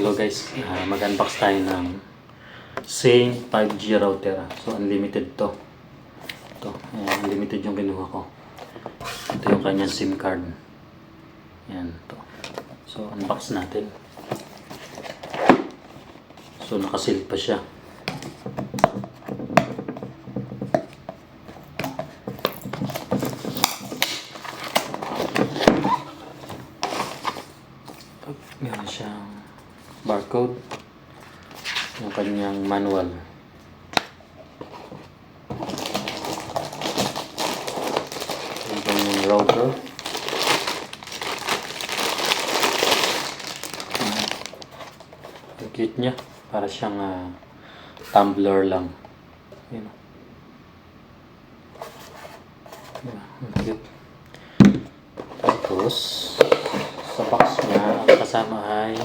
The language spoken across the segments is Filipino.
Hello guys, mag-unbox tayo ng Sane 5G router. So unlimited to. Unlimited yung kinuha ko. Ito yung kanyang SIM card. Yan to. So unbox natin. So nakasil pa siya. Meron siyang barcode, yung kanyang manual. Yung kanyang router. Ang cute niya. Para siyang tumbler lang. Yun. Ang cute. Tapos sa box niya, ang kasama ay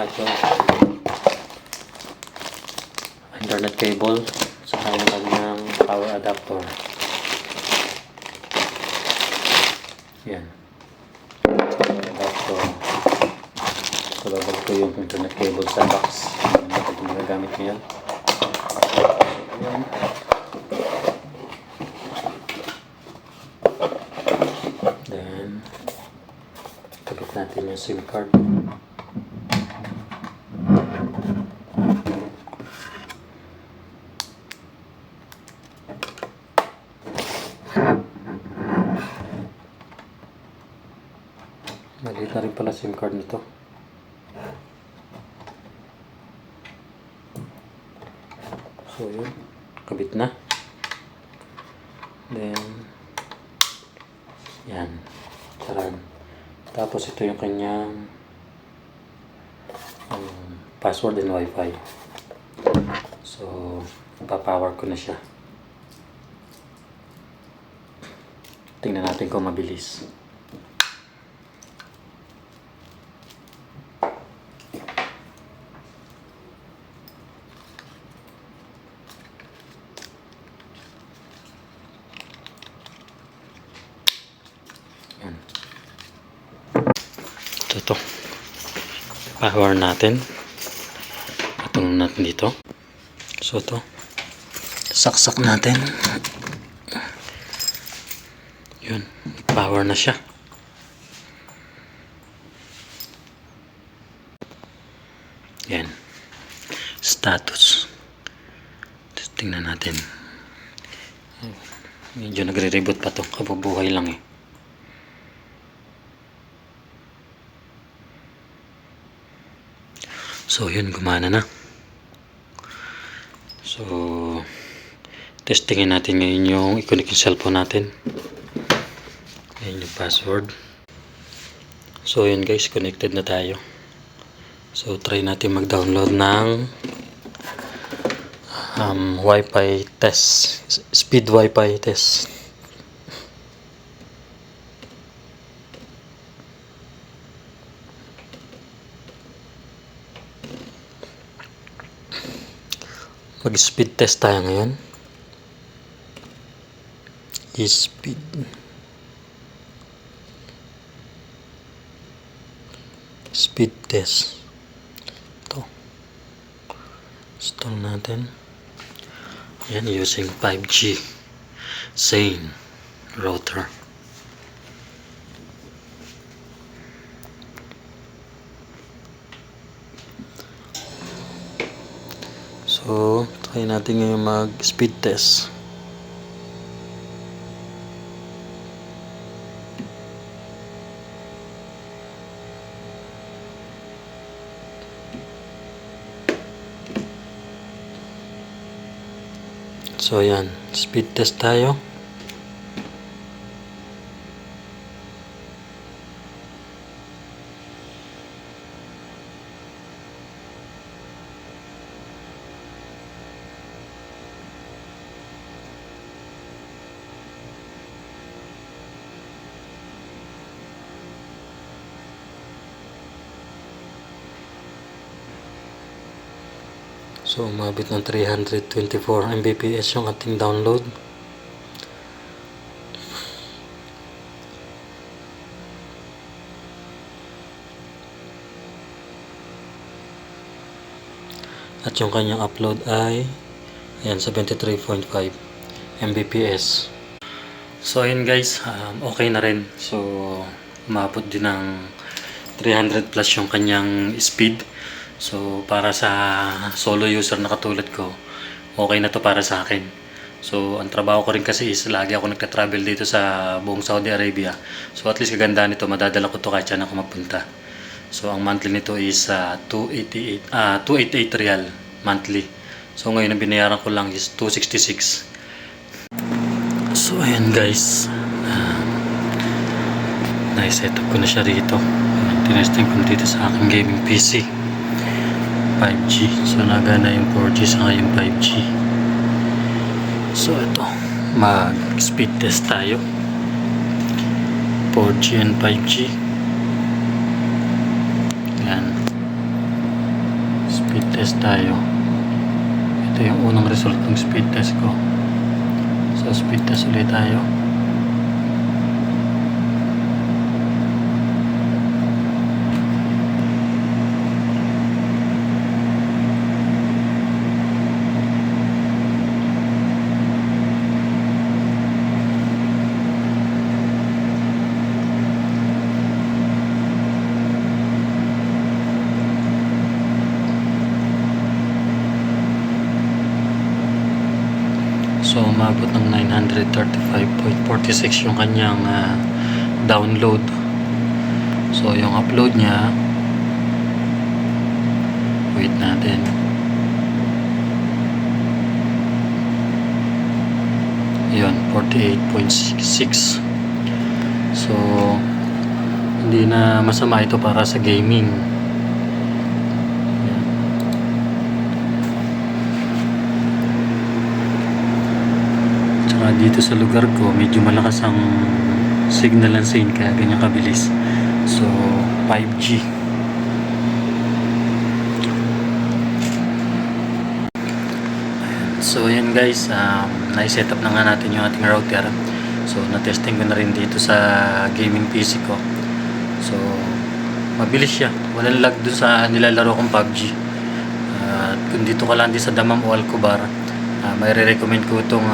ito, internet cable saka yung kanyang power adapter. Yan, adapter. So babag ko yung internet cable sa box. Ito yung magagamit ngayon. Yan. Then kabit natin yung SIM card. Maliit na rin pala SIM card nito. So yun, kabit na. Then yan, charan. Tapos ito yung kanyang password and wifi. So ipapower ko na siya. Tingnan natin kung mabilis. Yan. Ito. Power natin. Patong natin dito. So ito. Saksak natin. Yun. Power na siya. Yan. Status. Tingnan natin. Medyo nagre-reboot pa to. Kabubuhay lang eh. So yun, gumana na. So testingin natin ngayon yung i-connect yung cellphone natin. Ayan yung password. So yun guys, connected na tayo. So try natin mag-download ng Wi-Fi test, speed Wi-Fi test. Mag-speed test tayo ngayon. Speed test. Ito. Install natin. Ayan, using 5G Sane router. So, try natin ngayon mag-speed test. So, ayan. Speed test tayo. So umabot ng 324 Mbps yung ating download. At yung kanyang upload ay ayan, 73.5 Mbps. So ayun guys, okay na rin. So umabot din ng 300 plus yung kanyang speed. So para sa solo user na katulad ko, okay na to para sa akin. So ang trabaho ko rin kasi is lagi ako nagka-travel dito sa buong Saudi Arabia. So at least kagandahan nito, madadala ko to kahit saan ako mapunta. So ang monthly nito is 288 real monthly. So ngayon ang binayaran ko lang is 266. So ayan guys, na-setup ko na siya rito. Tinesting ko dito sa aking gaming PC 5G. So nagana yung 4G sa yung 5G. So ito, mag speed test tayo, 4G and 5G. Yan, speed test tayo. Ito yung unang result ng speed test ko. So speed test ulit tayo. So umabot ng 935.46 yung kanyang download. So yung upload niya, wait natin, yun, 48.66. So hindi na masama ito para sa gaming. Dito sa lugar ko medyo malakas ang signal and sign kaya ganyan kabilis. So 5G. So ayan guys, na-set up na nga natin yung ating router. So na-testing ko na rin dito sa gaming PC ko. So mabilis siya, walang lag dun sa nilalaro kong PUBG. At kung dito ka lang din sa Damam o Alcobar, may re-recommend ko itong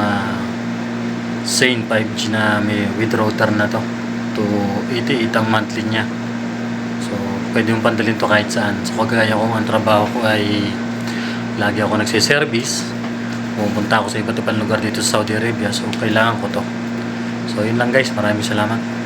Sane 5G na may with router na to. 288 ang monthly niya. So pwede yung pandalhin to kahit saan. So kagaya ko, ang trabaho ko ay lagi ako nagsiservice. Pupunta ako sa iba't ibang lugar dito sa Saudi Arabia. So kailangan ko to. So yun lang guys, maraming salamat.